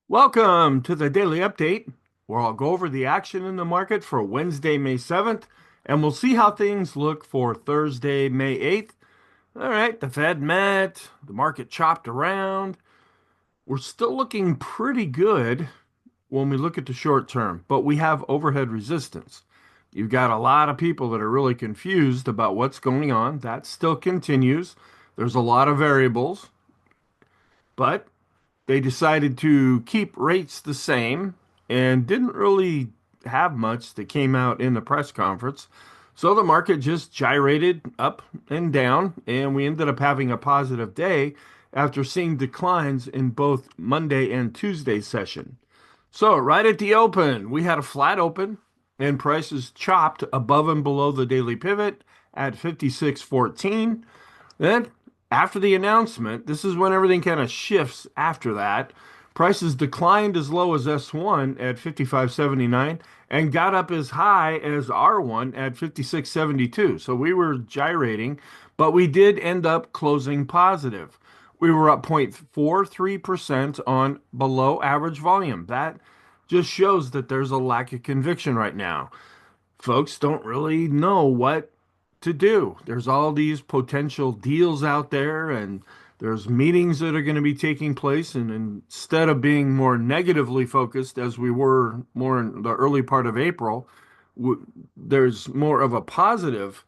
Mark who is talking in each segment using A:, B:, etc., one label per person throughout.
A: Welcome to the Daily Update, where I'll go over the action in the market for Wednesday, May 7th, and we'll see how things look for Thursday, May 8th. All right, the Fed met, the market chopped around. We're still looking pretty good when we look at the short term, but we have overhead resistance. You've got a lot of people that are really confused about what's going on. That still continues. There's a lot of variables, but they decided to keep rates the same and didn't really have much that came out in the press conference. So the market just gyrated up and down, and we ended up having a positive day after seeing declines in both Monday and Tuesday session. So right at the open, we had a flat open and prices chopped above and below the daily pivot at 56.14. Then, after the announcement, this is when everything kind of shifts after that. Prices declined as low as S1 at 55.79 and got up as high as R1 at 56.72. So we were gyrating, but we did end up closing positive. We were up 0.43% on below average volume. That just shows that there's a lack of conviction right now. Folks don't really know what to do. There's all these potential deals out there, and there's meetings that are going to be taking place. And instead of being more negatively focused, as we were more in the early part of April, there's more of a positive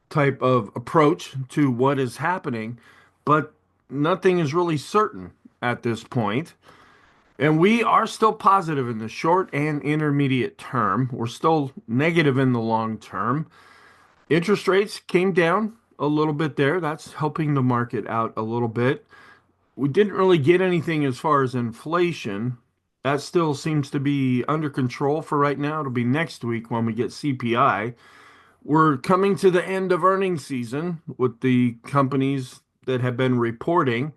A: type of approach to what is happening, but nothing is really certain at this point. And we are still positive in the short and intermediate term. We're still negative in the long term. Interest rates came down a little bit there. That's helping the market out a little bit. We didn't really get anything as far as inflation. That still seems to be under control for right now. It'll be next week when we get CPI. We're coming to the end of earnings season with the companies that have been reporting.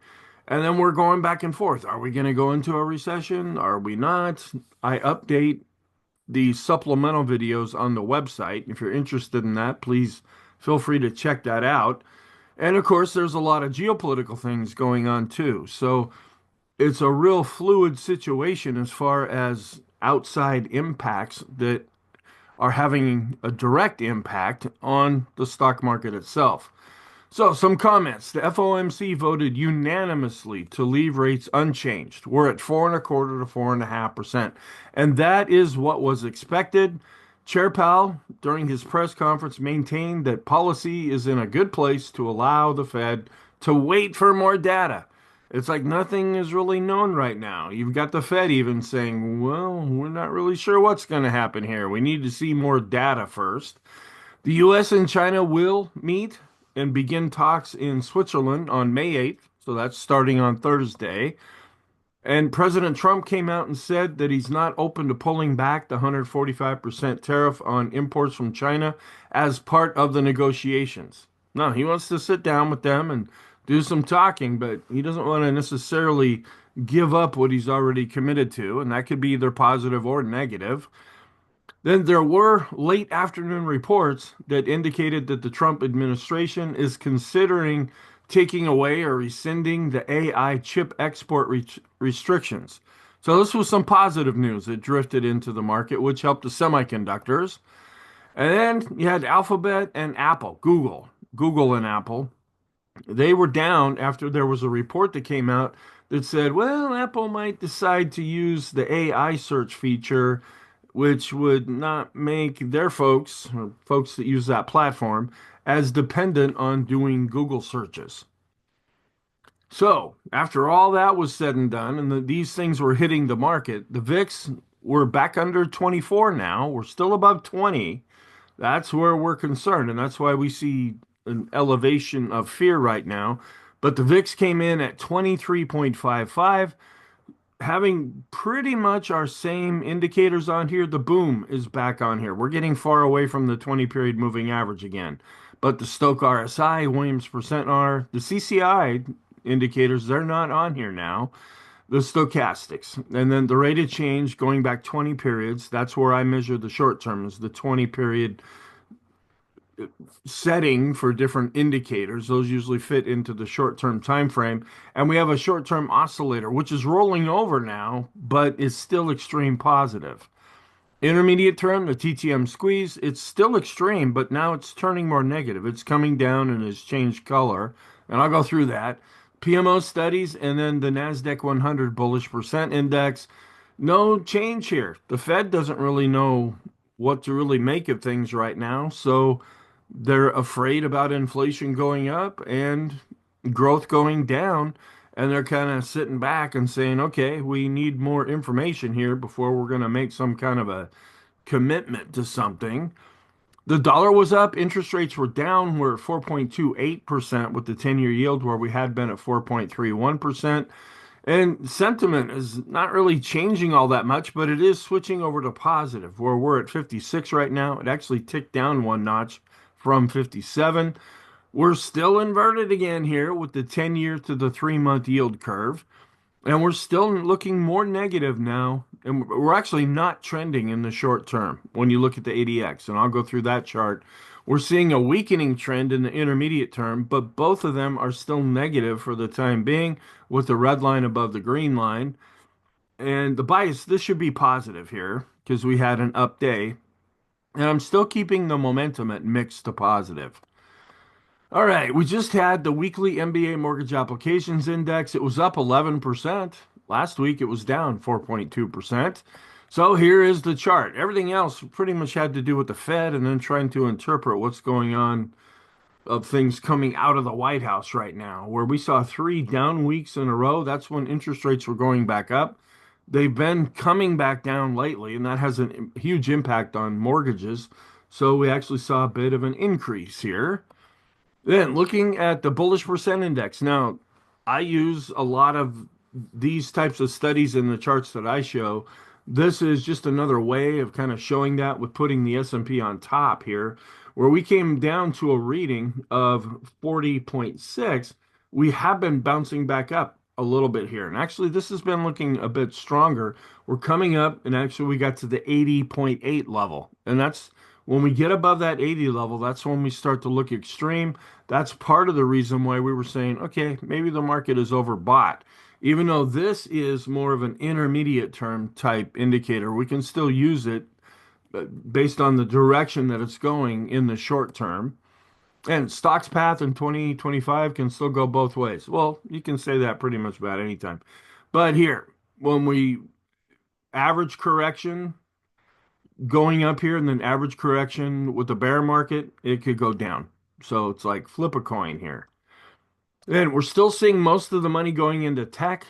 A: And then we're going back and forth. Are we going to go into a recession? Are we not? I update the supplemental videos on the website. If you're interested in that, please feel free to check that out. And of course, there's a lot of geopolitical things going on too. So it's a real fluid situation as far as outside impacts that are having a direct impact on the stock market itself. So, some comments. The FOMC voted unanimously to leave rates unchanged. We're at 4.25 to 4.5%. And that is what was expected. Chair Powell, during his press conference, maintained that policy is in a good place to allow the Fed to wait for more data. It's like nothing is really known right now. You've got the Fed even saying, well, we're not really sure what's going to happen here. We need to see more data first. The U.S. and China will meet and begin talks in Switzerland on May 8th. So that's starting on Thursday. And President Trump came out and said that he's not open to pulling back the 145% tariff on imports from China as part of the negotiations. No, he wants to sit down with them and do some talking, but he doesn't want to necessarily give up what he's already committed to, and that could be either positive or negative. Then there were late afternoon reports that indicated that the Trump administration is considering taking away or rescinding the AI chip export restrictions. So this was some positive news that drifted into the market, which helped the semiconductors. And then you had Alphabet and Apple, Google and Apple. They were down after there was a report that came out that said, well, Apple might decide to use the AI search feature, which would not make their folks, or folks that use that platform, as dependent on doing Google searches. So, after all that was said and done, and these things were hitting the market, the VIX we're back under 24 now. We're still above 20. That's where we're concerned, and that's why we see an elevation of fear right now. But the VIX came in at 23.55, having pretty much our same indicators on here. The boom is back on here. We're getting far away from the 20 period moving average again. But the Stoke RSI, Williams percent R, the CCI indicators, they're not on here now. The stochastics. And then the rate of change going back 20 periods, that's where I measure the short term, is the 20 period setting for different indicators. Those usually fit into the short-term time frame. And we have a short-term oscillator, which is rolling over now, but is still extreme positive. Intermediate term, the TTM squeeze, it's still extreme, but now it's turning more negative. It's coming down and has changed color. And I'll go through that. PMO studies and then the NASDAQ 100 bullish percent index. No change here. The Fed doesn't really know what to really make of things right now. So they're afraid about inflation going up and growth going down. And they're kind of sitting back and saying, okay, we need more information here before we're going to make some kind of a commitment to something. The dollar was up, interest rates were down. We're at 4.28% with the 10-year yield, where we had been at 4.31%. And sentiment is not really changing all that much, but it is switching over to positive, where we're at 56 right now. It actually ticked down one notch from 57. We're still inverted again here with the 10-year to the 3-month yield curve. And we're still looking more negative now. And we're actually not trending in the short term when you look at the ADX. And I'll go through that chart. We're seeing a weakening trend in the intermediate term, but both of them are still negative for the time being, with the red line above the green line. And the bias, this should be positive here because we had an up day. And I'm still keeping the momentum at mixed to positive. All right, we just had the weekly MBA mortgage applications index. It was up 11%. Last week it was down 4.2%. So here is the chart. Everything else pretty much had to do with the Fed and then trying to interpret what's going on of things coming out of the White House right now, where we saw 3 down weeks in a row. That's when interest rates were going back up. They've been coming back down lately, and that has a huge impact on mortgages. So we actually saw a bit of an increase here. Then looking at the bullish percent index. Now, I use a lot of these types of studies in the charts that I show. This is just another way of kind of showing that with putting the S&P on top here, where we came down to a reading of 40.6. We have been bouncing back up a little bit here. And actually, this has been looking a bit stronger. We're coming up, and actually we got to the 80.8 level. And that's when we get above that 80 level, that's when we start to look extreme. That's part of the reason why we were saying, okay, maybe the market is overbought. Even though this is more of an intermediate term type indicator, we can still use it based on the direction that it's going in the short term. And stock's path in 2025 can still go both ways. Well, you can say that pretty much about any time. But here, when we average correction going up here and then average correction with the bear market, it could go down. So it's like flip a coin here. And we're still seeing most of the money going into tech.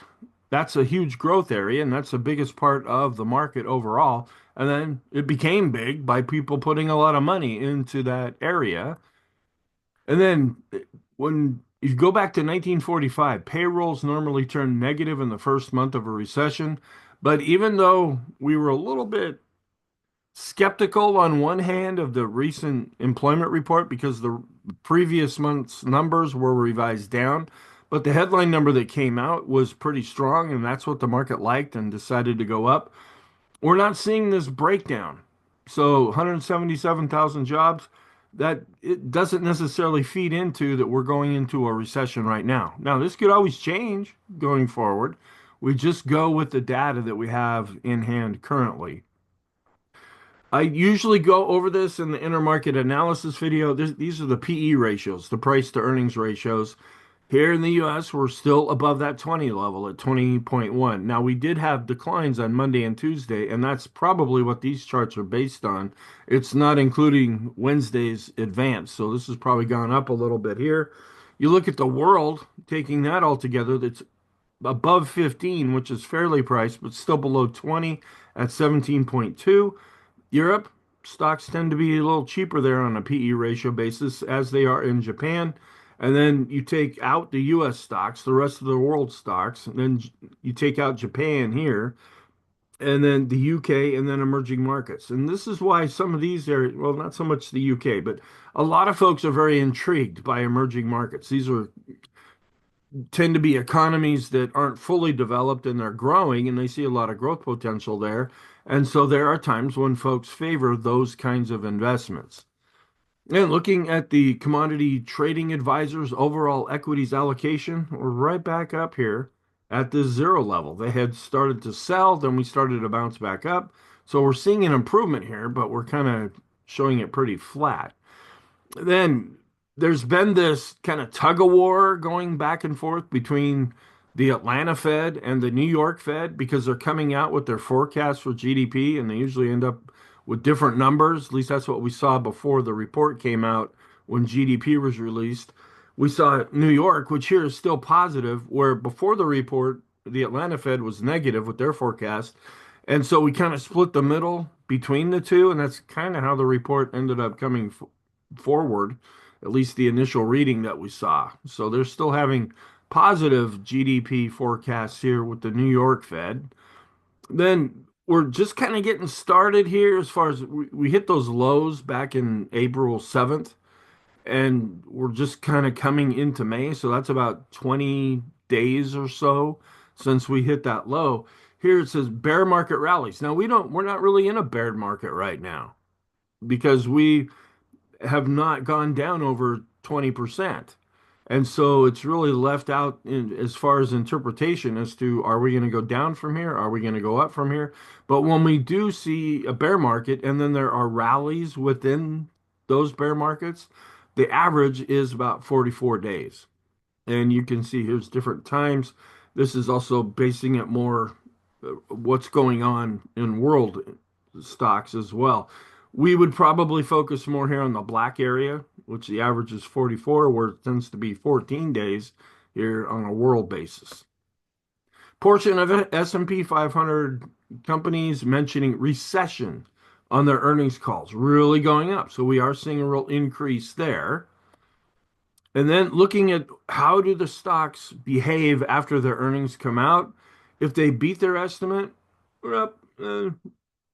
A: That's a huge growth area, and that's the biggest part of the market overall. And then it became big by people putting a lot of money into that area. And then when you go back to 1945, payrolls normally turn negative in the first month of a recession. But even though we were a little bit skeptical on one hand of the recent employment report because the previous month's numbers were revised down, but the headline number that came out was pretty strong, and that's what the market liked and decided to go up. We're not seeing this breakdown. So 177,000 jobs, that it doesn't necessarily feed into that we're going into a recession right now. Now, this could always change going forward. We just go with the data that we have in hand currently. I usually go over this in the intermarket analysis video. These are the PE ratios, the price to earnings ratios. Here in the US, we're still above that 20 level at 20.1. Now, we did have declines on Monday and Tuesday, and that's probably what these charts are based on. It's not including Wednesday's advance, so this has probably gone up a little bit here. You look at the world, taking that all together, that's above 15, which is fairly priced, but still below 20 at 17.2. Europe, stocks tend to be a little cheaper there on a PE ratio basis, as they are in Japan. And then you take out the US stocks, the rest of the world stocks, and then you take out Japan here, and then the UK, and then emerging markets. And this is why some of these are, well, not so much the UK, but a lot of folks are very intrigued by emerging markets. These are tend to be economies that aren't fully developed and they're growing, and they see a lot of growth potential there. And so there are times when folks favor those kinds of investments. And looking at the commodity trading advisors' overall equities allocation, we're right back up here at the zero level. They had started to sell, then we started to bounce back up. So we're seeing an improvement here, but we're kind of showing it pretty flat. Then there's been this kind of tug of war going back and forth between the Atlanta Fed and the New York Fed because they're coming out with their forecasts for GDP and they usually end up with different numbers. At least that's what we saw before the report came out when GDP was released. We saw New York, which here is still positive, where before the report, the Atlanta Fed was negative with their forecast. And so we kind of split the middle between the two, and that's kind of how the report ended up coming forward, at least the initial reading that we saw. So they're still having positive GDP forecasts here with the New York Fed. Then we're just kind of getting started here as far as we hit those lows back in April 7th, and we're just kind of coming into May. So that's about 20 days or so since we hit that low. Here it says bear market rallies. Now we're not really in a bear market right now because we have not gone down over 20%. And so it's really left out as far as interpretation as to are we going to go down from here? Are we going to go up from here? But when we do see a bear market and then there are rallies within those bear markets, the average is about 44 days. And you can see here's different times. This is also basing it more what's going on in world stocks as well. We would probably focus more here on the black area, which the average is 44, where it tends to be 14 days here on a world basis. Portion of it, S&P 500 companies mentioning recession on their earnings calls, really going up. So we are seeing a real increase there. And then looking at how do the stocks behave after their earnings come out. If they beat their estimate, we're up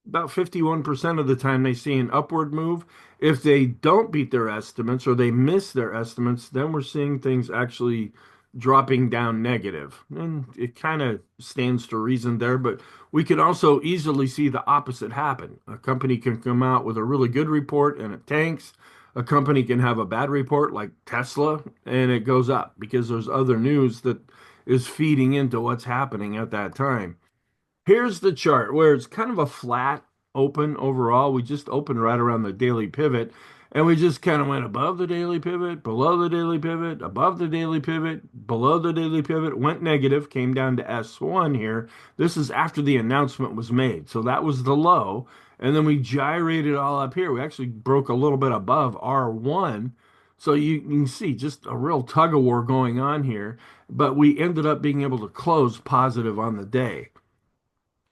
A: about 51% of the time they see an upward move. If they don't beat their estimates or they miss their estimates, then we're seeing things actually dropping down negative. And it kind of stands to reason there, but we could also easily see the opposite happen. A company can come out with a really good report and it tanks. A company can have a bad report like Tesla and it goes up because there's other news that is feeding into what's happening at that time. Here's the chart where it's kind of a flat open overall. We just opened right around the daily pivot and we just kind of went above the daily pivot, below the daily pivot, above the daily pivot, below the daily pivot, went negative, came down to S1 here. This is after the announcement was made. So that was the low. And then we gyrated all up here. We actually broke a little bit above R1. So you can see just a real tug of war going on here. But we ended up being able to close positive on the day.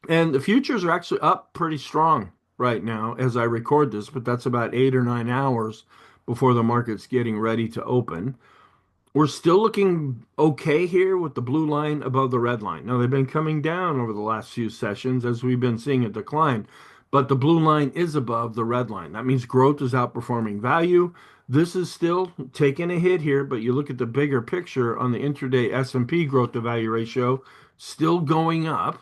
A: And the futures are actually up pretty strong right now as I record this, but that's about 8 or 9 hours before the market's getting ready to open. We're still looking okay here with the blue line above the red line. Now, they've been coming down over the last few sessions as we've been seeing a decline, but the blue line is above the red line. That means growth is outperforming value. This is still taking a hit here, but you look at the bigger picture on the intraday S&P growth to value ratio, still going up.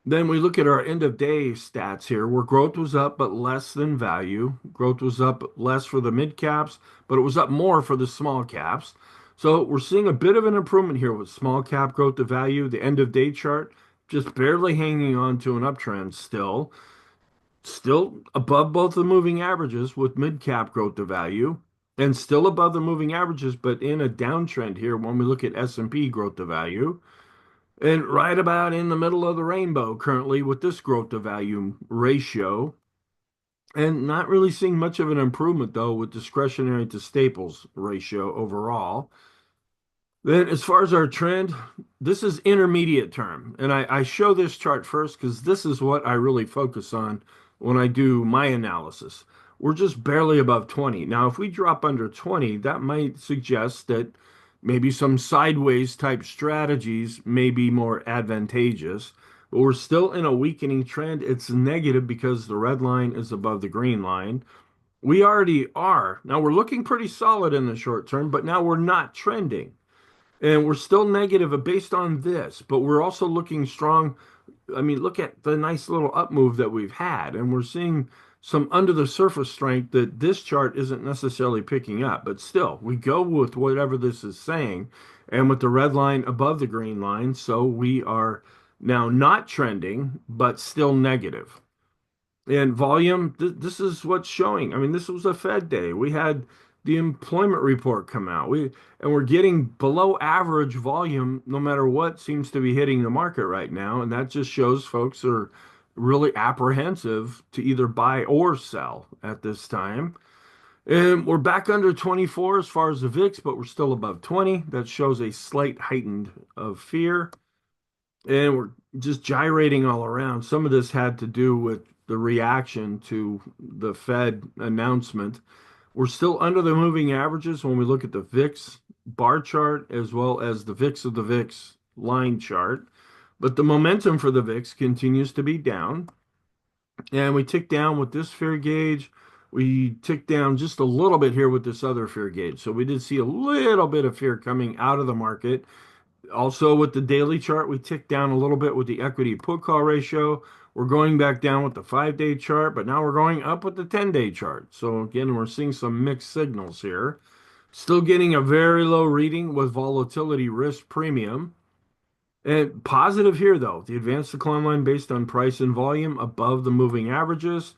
A: Then we look at our end of day stats here, where growth was up but less than value. Growth was up less for the mid caps, but it was up more for the small caps. So we're seeing a bit of an improvement here with small cap growth to value. The end of day chart just barely hanging on to an uptrend still. Still above both the moving averages with mid cap growth to value and still above the moving averages, but in a downtrend here when we look at S&P growth to value. And right about in the middle of the rainbow currently with this growth to value ratio. And not really seeing much of an improvement though with discretionary to staples ratio overall. Then as far as our trend, this is intermediate term. And I show this chart first because this is what I really focus on when I do my analysis. We're just barely above 20. Now, if we drop under 20, that might suggest that maybe some sideways type strategies may be more advantageous. But we're still in a weakening trend. It's negative because the red line is above the green line. We already are. Now we're looking pretty solid in the short term, but now we're not trending. And we're still negative based on this, but we're also looking strong. I mean, look at the nice little up move that we've had, and we're seeing some under the surface strength that this chart isn't necessarily picking up. But still, we go with whatever this is saying and with the red line above the green line. So we are now not trending, but still negative. And volume, this is what's showing. I mean, this was a Fed day. We had the employment report come out. And we're getting below average volume no matter what seems to be hitting the market right now. And that just shows folks are really apprehensive to either buy or sell at this time. And we're back under 24 as far as the VIX, but we're still above 20. That shows a slight heightened of fear. And we're just gyrating all around. Some of this had to do with the reaction to the Fed announcement. We're still under the moving averages when we look at the VIX bar chart as well as the VIX of the VIX line chart. But the momentum for the VIX continues to be down. And we tick down with this fear gauge. We tick down just a little bit here with this other fear gauge. So we did see a little bit of fear coming out of the market. Also, with the daily chart, we ticked down a little bit with the equity put call ratio. We're going back down with the 5-day chart, but now we're going up with the 10-day chart. So again, we're seeing some mixed signals here. Still getting a very low reading with volatility risk premium. And positive here, though, the advanced decline line based on price and volume above the moving averages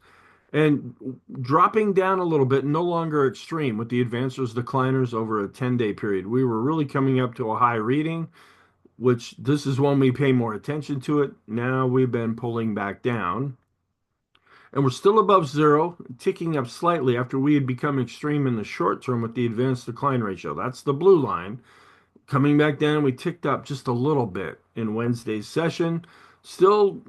A: and dropping down a little bit, no longer extreme with the advancers decliners over a 10-day period. We were really coming up to a high reading, which this is when we pay more attention to it. Now we've been pulling back down. And we're still above zero, ticking up slightly after we had become extreme in the short term with the advanced decline ratio. That's the blue line. Coming back down, we ticked up just a little bit in Wednesday's session. Still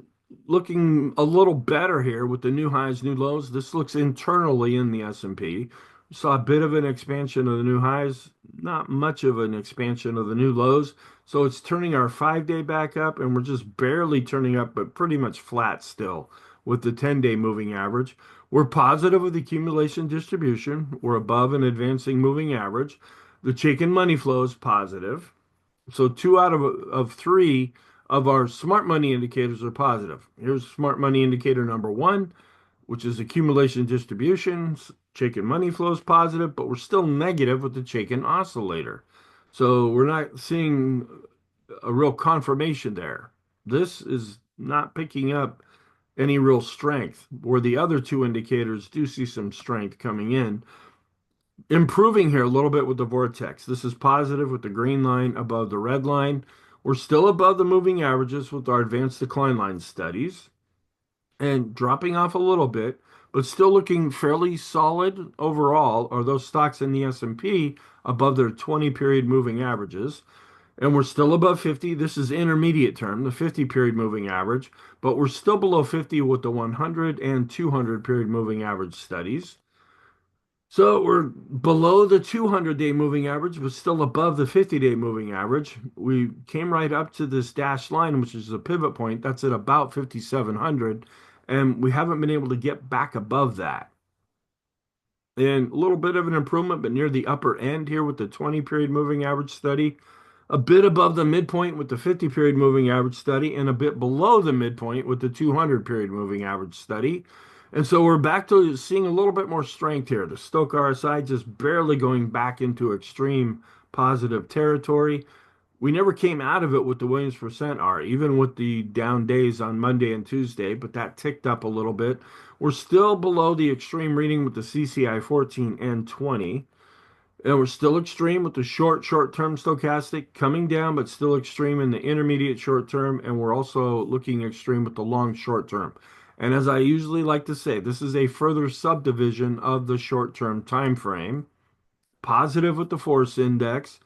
A: looking a little better here with the new highs, new lows. This looks internally in the S&P. We saw a bit of an expansion of the new highs, not much of an expansion of the new lows. So it's turning our 5-day back up, and we're just barely turning up, but pretty much flat still with the 10-day moving average. We're positive with the accumulation distribution. We're above an advancing moving average. The chicken money flow is positive. So 2 out of 3 of our smart money indicators are positive. Here's smart money indicator number 1, which is accumulation distributions. Chicken money flow is positive, but we're still negative with the chicken oscillator. So we're not seeing a real confirmation there. This is not picking up any real strength, where the other 2 indicators do see some strength coming in. Improving here a little bit with the vortex. This is positive with the green line above the red line. We're still above the moving averages with our advanced decline line studies and dropping off a little bit, but still looking fairly solid overall. Are those stocks in the S&P above their 20-period moving averages? And we're still above 50. This is intermediate term, the 50-period moving average, but we're still below 50 with the 100 and 200-period moving average studies. So we're below the 200-day moving average, but still above the 50-day moving average. We came right up to this dashed line, which is a pivot point. That's at about 5,700, and we haven't been able to get back above that. And a little bit of an improvement, but near the upper end here with the 20-period moving average study. A bit above the midpoint with the 50-period moving average study, and a bit below the midpoint with the 200-period moving average study. And so we're back to seeing a little bit more strength here. The Stochk RSI just barely going back into extreme positive territory. We never came out of it with the Williams percent R, even with the down days on Monday and Tuesday, but that ticked up a little bit. We're still below the extreme reading with the CCI 14 and 20. And we're still extreme with the short-term stochastic coming down, but still extreme in the intermediate short term. And we're also looking extreme with the long short term. And as I usually like to say, this is a further subdivision of the short-term time frame. Positive with the force index.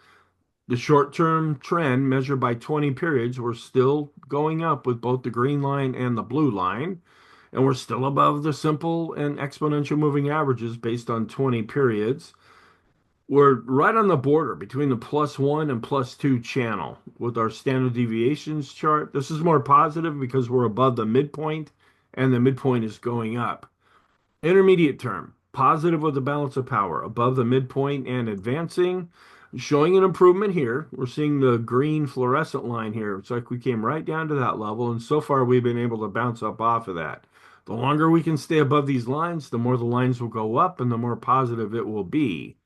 A: The short-term trend measured by 20 periods, we're still going up with both the green line and the blue line. And we're still above the simple and exponential moving averages based on 20 periods. We're right on the border between the +1 and +2 channel with our standard deviations chart. This is more positive because we're above the midpoint and the midpoint is going up. Intermediate term, positive with the balance of power, above the midpoint and advancing, showing an improvement here. We're seeing the green fluorescent line here. It's like we came right down to that level, and so far we've been able to bounce up off of that. The longer we can stay above these lines, the more the lines will go up and the more positive it will be.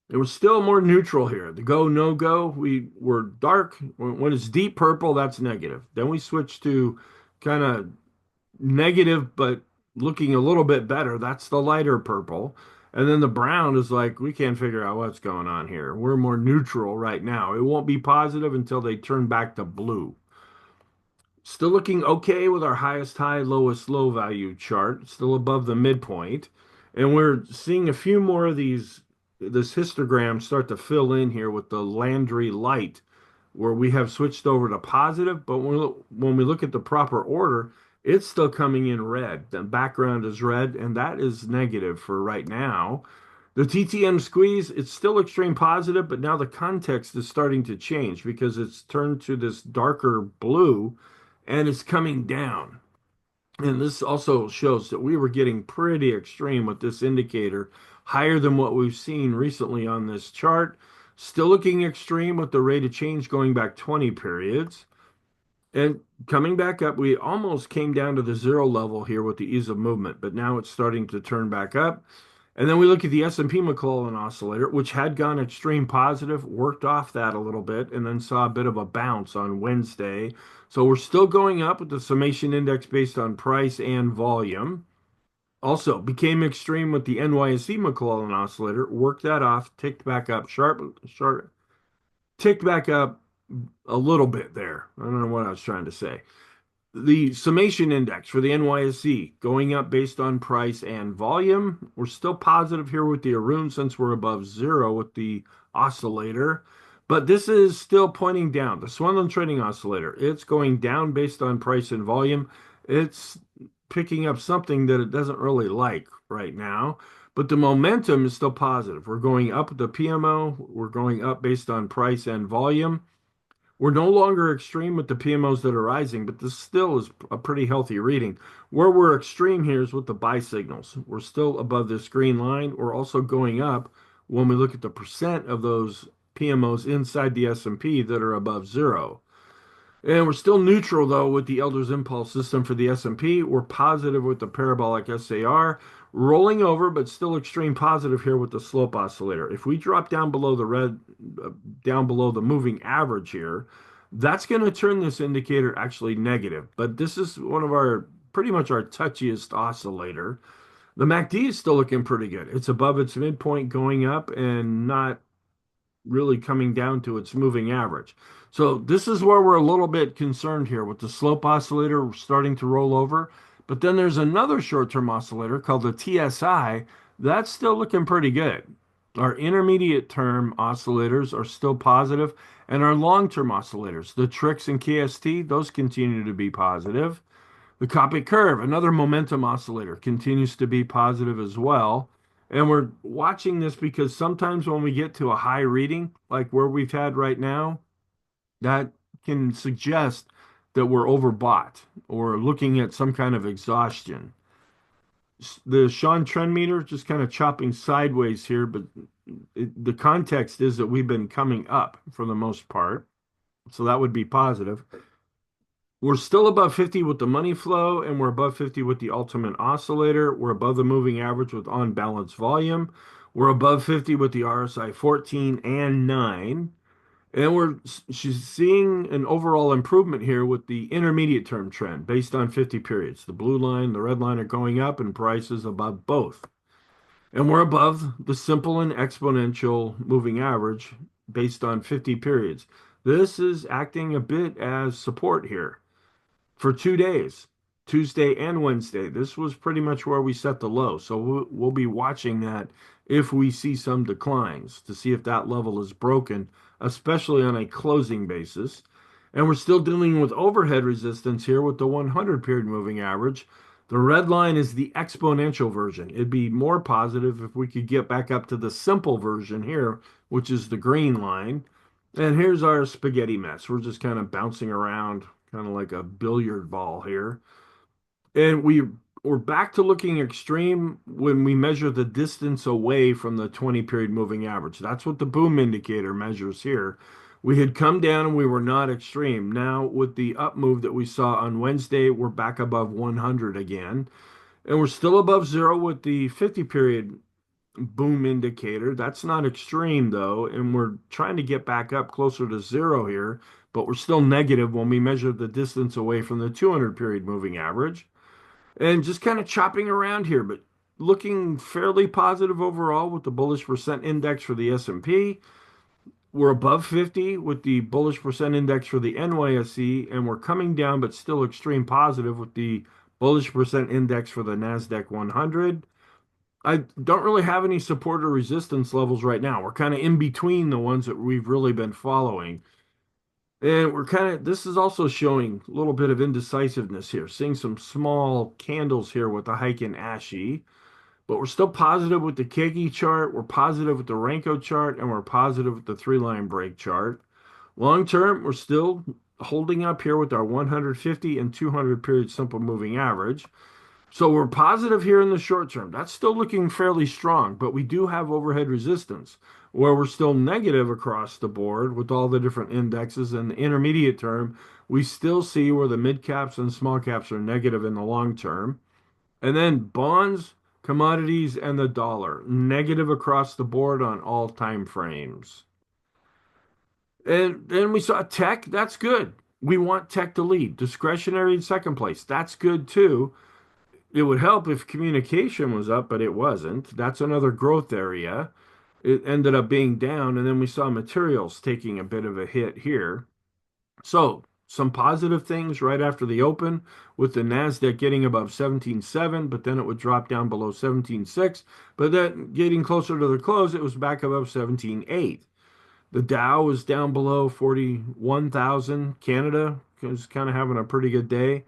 A: It was still more neutral here. The go, no go, we were dark. When it's deep purple, that's negative. Then we switched to kind of negative, but looking a little bit better. That's the lighter purple. And then the brown is like, we can't figure out what's going on here. We're more neutral right now. It won't be positive until they turn back to blue. Still looking okay with our highest high, lowest low value chart, still above the midpoint. And we're seeing a few more of this histogram start to fill in here with the Landry light, where we have switched over to positive. But when we look at the proper order, it's still coming in red. The background is red, and that is negative for right now. The TTM squeeze, it's still extreme positive, but now the context is starting to change because it's turned to this darker blue and it's coming down. And this also shows that we were getting pretty extreme with this indicator, higher than what we've seen recently on this chart. Still looking extreme with the rate of change going back 20 periods. And coming back up, we almost came down to the zero level here with the ease of movement, but now it's starting to turn back up. And then we look at the S&P McClellan oscillator, which had gone extreme positive, worked off that a little bit, and then saw a bit of a bounce on Wednesday. So we're still going up with the summation index based on price and volume. Also became extreme with the NYSE McClellan oscillator, worked that off, ticked back up sharp, ticked back up a little bit there. I don't know what I was trying to say. The summation index for the NYSE going up based on price and volume. We're still positive here with the Arun since we're above zero with the oscillator, but this is still pointing down. The Swindle Trading Oscillator, it's going down based on price and volume. It's picking up something that it doesn't really like right now, but the momentum is still positive. We're going up with the PMO. We're going up based on price and volume. We're no longer extreme with the PMOs that are rising, but this still is a pretty healthy reading. Where we're extreme here is with the buy signals. We're still above this green line. We're also going up when we look at the percent of those PMOs inside the S&P that are above zero. And we're still neutral though with the Elder's Impulse system for the S&P. We're positive with the parabolic SAR, rolling over, but still extreme positive here with the slope oscillator. If we drop down below the red, down below the moving average here, that's going to turn this indicator actually negative. But this is one of our pretty much our touchiest oscillator. The MACD is still looking pretty good. It's above its midpoint going up and not really coming down to its moving average. So this is where we're a little bit concerned here with the slope oscillator starting to roll over. But then there's another short-term oscillator called the TSI. That's still looking pretty good. Our intermediate term oscillators are still positive, and our long-term oscillators, the TRIX and KST, those continue to be positive. The Copic curve, another momentum oscillator, continues to be positive as well. And we're watching this because sometimes when we get to a high reading, like where we've had right now, that can suggest that we're overbought or looking at some kind of exhaustion. The Sean trend meter just kind of chopping sideways here, but the context is that we've been coming up for the most part. So that would be positive. We're still above 50 with the money flow, and we're above 50 with the ultimate oscillator. We're above the moving average with on balance volume. We're above 50 with the RSI 14 and 9. And she's seeing an overall improvement here with the intermediate term trend based on 50 periods. The blue line, the red line are going up, and prices above both. And we're above the simple and exponential moving average based on 50 periods. This is acting a bit as support here for 2 days, Tuesday and Wednesday. This was pretty much where we set the low. So we'll be watching that if we see some declines to see if that level is broken, especially on a closing basis. And we're still dealing with overhead resistance here with the 100 period moving average. The red line is the exponential version. It'd be more positive if we could get back up to the simple version here, which is the green line. And here's our spaghetti mess. We're just kind of bouncing around, kind of like a billiard ball here. And we're back to looking extreme when we measure the distance away from the 20 period moving average. That's what the boom indicator measures here. We had come down and we were not extreme. Now, with the up move that we saw on Wednesday, we're back above 100 again. And we're still above zero with the 50 period boom indicator. That's not extreme though. And we're trying to get back up closer to zero here, but we're still negative when we measure the distance away from the 200 period moving average. And just kind of chopping around here, but looking fairly positive overall with the bullish percent index for the S&P. We're above 50 with the bullish percent index for the NYSE, and we're coming down, but still extreme positive with the bullish percent index for the NASDAQ 100. I don't really have any support or resistance levels right now. We're kind of in between the ones that we've really been following. And this is also showing a little bit of indecisiveness here, seeing some small candles here with the hike in ASHI. But we're still positive with the Kegi chart, we're positive with the Renko chart, and we're positive with the three-line break chart. Long term, we're still holding up here with our 150 and 200 period simple moving average. So we're positive here in the short term. That's still looking fairly strong, but we do have overhead resistance where we're still negative across the board with all the different indexes. And the intermediate term, we still see where the mid caps and small caps are negative in the long term. And then bonds, commodities, and the dollar, negative across the board on all time frames. And then we saw tech, that's good. We want tech to lead. Discretionary in second place, that's good too. It would help if communication was up, but it wasn't. That's another growth area. It ended up being down, and then we saw materials taking a bit of a hit here. So, some positive things right after the open with the NASDAQ getting above 17.7, but then it would drop down below 17.6. But then getting closer to the close, it was back above 17.8. The Dow was down below 41,000. Canada was kind of having a pretty good day.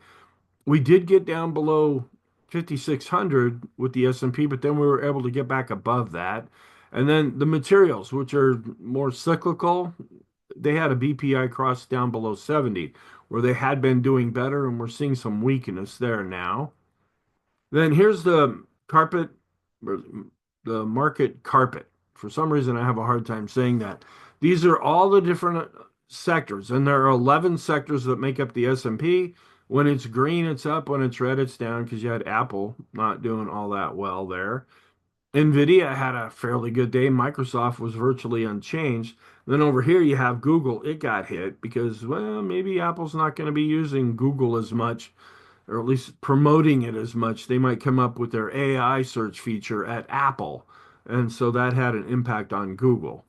A: We did get down below 5,600 with the S&P, but then we were able to get back above that. And then the materials, which are more cyclical, they had a BPI cross down below 70, where they had been doing better, and we're seeing some weakness there now. Then here's the carpet, or the market carpet. For some reason, I have a hard time saying that. These are all the different sectors, and there are 11 sectors that make up the S&P. When it's green, it's up. When it's red, it's down because you had Apple not doing all that well there. Nvidia had a fairly good day. Microsoft was virtually unchanged. Then over here you have Google. It got hit because, well, maybe Apple's not going to be using Google as much, or at least promoting it as much. They might come up with their AI search feature at Apple. And so that had an impact on Google.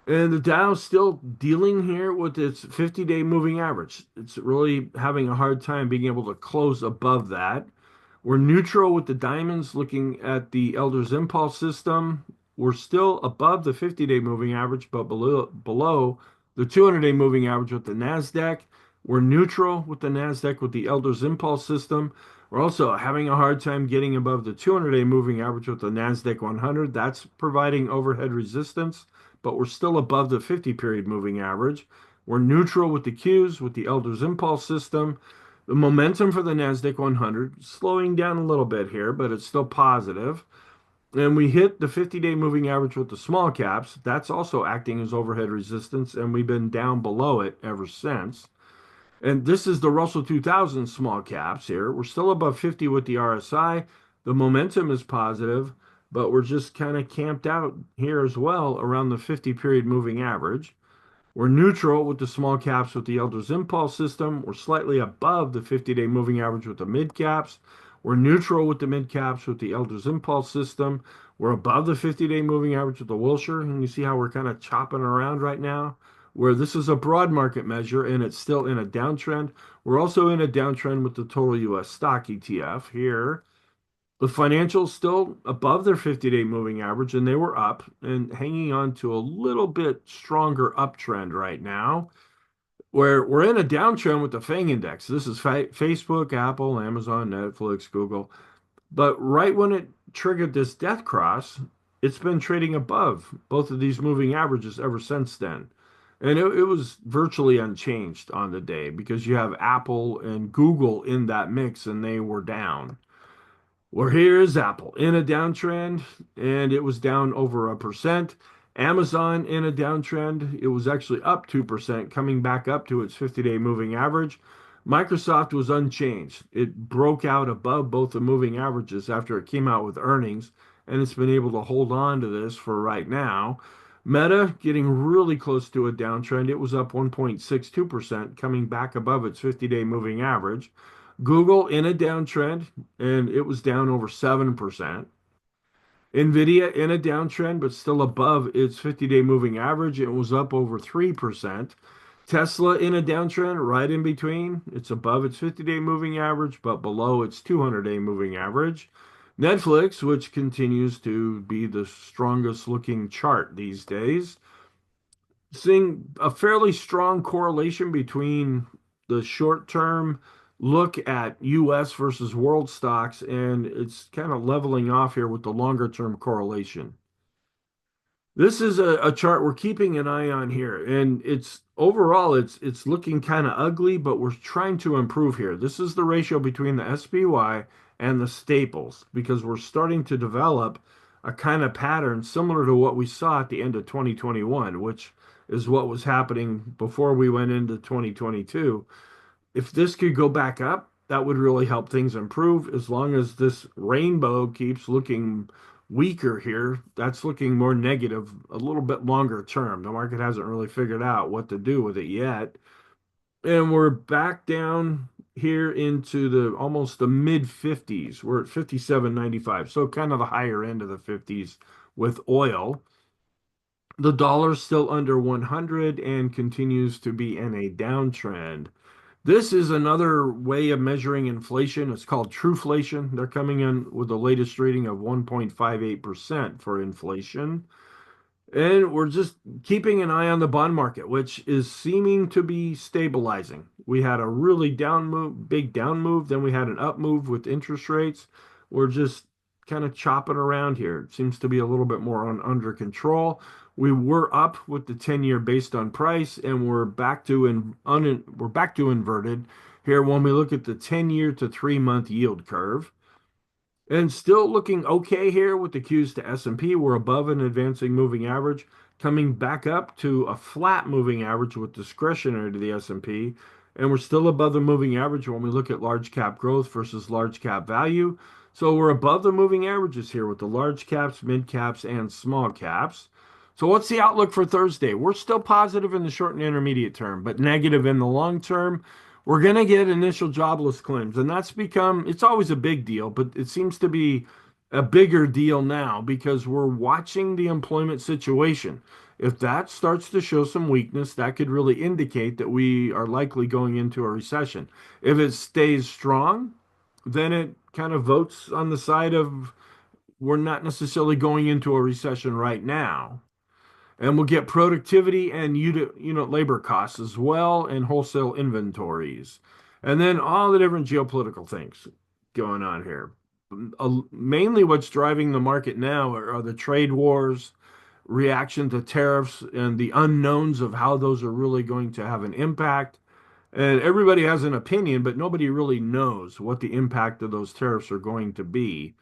A: And the Dow's still dealing here with its 50-day moving average. It's really having a hard time being able to close above that. We're neutral with the diamonds looking at the Elder's Impulse system. We're still above the 50-day moving average, but below the 200-day moving average with the NASDAQ. We're neutral with the NASDAQ with the Elder's Impulse system. We're also having a hard time getting above the 200-day moving average with the NASDAQ 100. That's providing overhead resistance, but we're still above the 50 period moving average. We're neutral with the Qs with the Elder's Impulse system. The momentum for the NASDAQ 100 slowing down a little bit here, but it's still positive. And we hit the 50-day moving average with the small caps. That's also acting as overhead resistance, and we've been down below it ever since. And this is the Russell 2000 small caps here. We're still above 50 with the RSI. The momentum is positive, but we're just kind of camped out here as well around the 50 period moving average. We're neutral with the small caps with the Elder's Impulse system. We're slightly above the 50-day moving average with the mid caps. We're neutral with the mid caps with the Elder's Impulse system. We're above the 50-day moving average with the Wilshire. And you see how we're kind of chopping around right now, where this is a broad market measure and it's still in a downtrend. We're also in a downtrend with the total U.S. stock ETF here. The financials still above their 50-day moving average, and they were up and hanging on to a little bit stronger uptrend right now, where we're in a downtrend with the FANG index. This is Facebook, Apple, Amazon, Netflix, Google. But right when it triggered this death cross, it's been trading above both of these moving averages ever since then. And it was virtually unchanged on the day because you have Apple and Google in that mix, and they were down. Well, here is Apple in a downtrend, and it was down over 1%. Amazon in a downtrend. It was actually up 2%, coming back up to its 50-day moving average. Microsoft was unchanged. It broke out above both the moving averages after it came out with earnings, and it's been able to hold on to this for right now. Meta getting really close to a downtrend. It was up 1.62%, coming back above its 50-day moving average. Google in a downtrend, and it was down over 7%. Nvidia in a downtrend, but still above its 50-day moving average. It was up over 3%. Tesla in a downtrend, right in between. It's above its 50-day moving average, but below its 200-day moving average. Netflix, which continues to be the strongest looking chart these days, seeing a fairly strong correlation between the short term look at US versus world stocks, and it's kind of leveling off here with the longer term correlation. This is a chart we're keeping an eye on here, and it's overall it's looking kind of ugly, but we're trying to improve here. This is the ratio between the SPY and the staples because we're starting to develop a kind of pattern similar to what we saw at the end of 2021, which is what was happening before we went into 2022. If this could go back up, that would really help things improve. As long as this rainbow keeps looking weaker here, that's looking more negative a little bit longer term. The market hasn't really figured out what to do with it yet. And we're back down here into the almost the mid 50s. We're at 57.95, so kind of the higher end of the 50s with oil. The dollar's still under 100 and continues to be in a downtrend. This is another way of measuring inflation. It's called trueflation. They're coming in with the latest reading of 1.58% for inflation. And we're just keeping an eye on the bond market, which is seeming to be stabilizing. We had a really down move, big down move, then we had an up move with interest rates. We're just kind of chopping around here. It seems to be a little bit more under control. We were up with the 10-year based on price, and we're back to inverted here when we look at the 10-year to 3-month yield curve. And still looking okay here with the Qs to S&P. We're above an advancing moving average, coming back up to a flat moving average with discretionary to the S&P. And we're still above the moving average when we look at large cap growth versus large cap value. So we're above the moving averages here with the large caps, mid caps, and small caps. So what's the outlook for Thursday? We're still positive in the short and intermediate term, but negative in the long term. We're going to get initial jobless claims, and it's always a big deal, but it seems to be a bigger deal now because we're watching the employment situation. If that starts to show some weakness, that could really indicate that we are likely going into a recession. If it stays strong, then it kind of votes on the side of we're not necessarily going into a recession right now. And we'll get productivity and unit labor costs as well and wholesale inventories. And then all the different geopolitical things going on here. Mainly what's driving the market now are the trade wars, reaction to tariffs, and the unknowns of how those are really going to have an impact. And everybody has an opinion, but nobody really knows what the impact of those tariffs are going to be.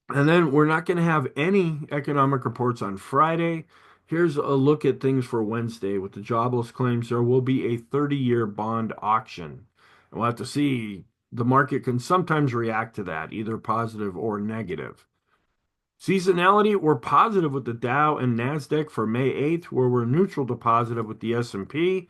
A: And then we're not going to have any economic reports on Friday. Here's a look at things for Wednesday. With the jobless claims, there will be a 30-year bond auction. And we'll have to see. The market can sometimes react to that, either positive or negative. Seasonality, we're positive with the Dow and Nasdaq for May 8th, where we're neutral to positive with the S&P.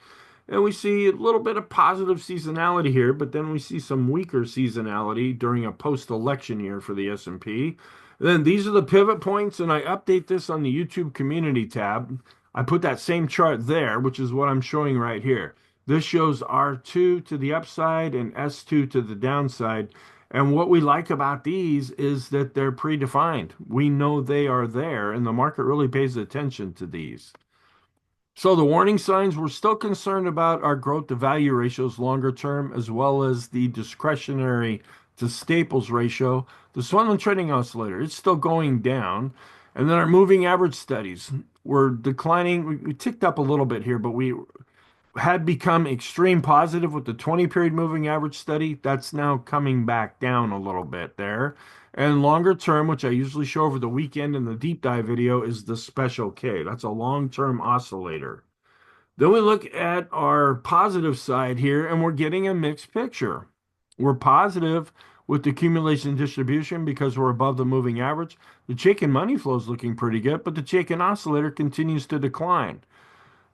A: And we see a little bit of positive seasonality here, but then we see some weaker seasonality during a post-election year for the S&P. Then these are the pivot points, and I update this on the YouTube community tab. I put that same chart there, which is what I'm showing right here. This shows R2 to the upside and S2 to the downside. And what we like about these is that they're predefined. We know they are there, and the market really pays attention to these. So the warning signs, we're still concerned about our growth to value ratios longer term, as well as the discretionary to staples ratio. The Swindle Trading Oscillator, it's still going down. And then our moving average studies, we're declining. We ticked up a little bit here, but we had become extreme positive with the 20 period moving average study. That's now coming back down a little bit there. And longer term, which I usually show over the weekend in the deep dive video, is the special K. That's a long-term oscillator. Then we look at our positive side here, and we're getting a mixed picture. We're positive with the accumulation distribution because we're above the moving average. The Chaikin money flow is looking pretty good, but the Chaikin oscillator continues to decline.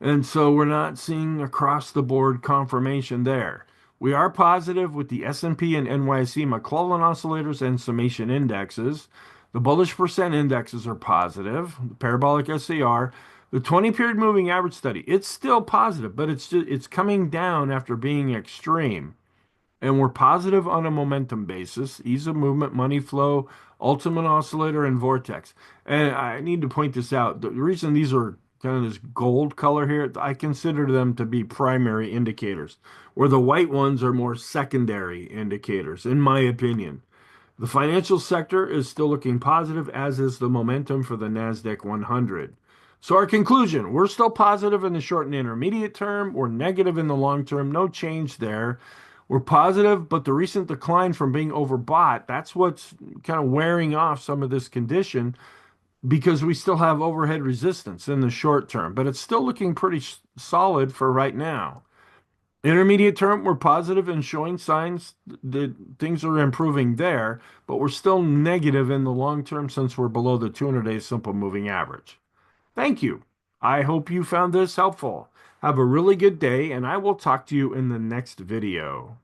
A: And so we're not seeing across the board confirmation there. We are positive with the S&P and NYSE McClellan oscillators and summation indexes. The bullish percent indexes are positive. The parabolic SAR, the 20-period moving average study, it's still positive, but it's coming down after being extreme. And we're positive on a momentum basis, ease of movement, money flow, ultimate oscillator, and vortex. And I need to point this out. The reason these are kind of this gold color here, I consider them to be primary indicators, where the white ones are more secondary indicators, in my opinion. The financial sector is still looking positive, as is the momentum for the NASDAQ 100. So, our conclusion, we're still positive in the short and intermediate term. We're negative in the long term. No change there. We're positive, but the recent decline from being overbought, that's what's kind of wearing off some of this condition because we still have overhead resistance in the short term, but it's still looking pretty solid for right now. Intermediate term, we're positive and showing signs that things are improving there, but we're still negative in the long term since we're below the 200-day simple moving average. Thank you. I hope you found this helpful. Have a really good day, and I will talk to you in the next video.